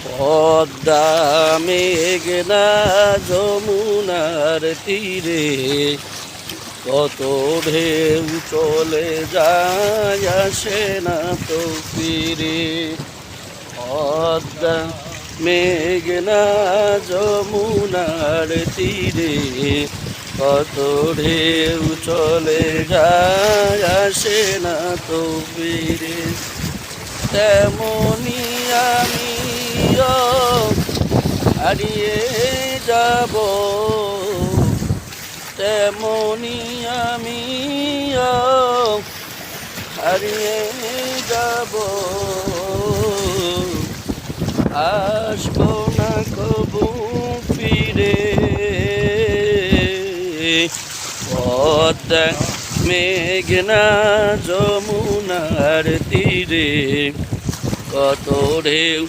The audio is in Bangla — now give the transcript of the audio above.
পদ্মা মেঘনা যমুনার তীরে কত ঢেউ চলে যায় আসে না তো ফিরে। পদ্মা মেঘনা যমুনার তীরে কত ঢেউ চলে যায় আসে না তো ফিরে। তেমনি আমিও হারিয়ে যাব, তেমনি আমিও হারিয়ে যাব, আসবো না কবু ফিরে। পদ্মা মেঘনা যমুনার তীরে কত ঢেউ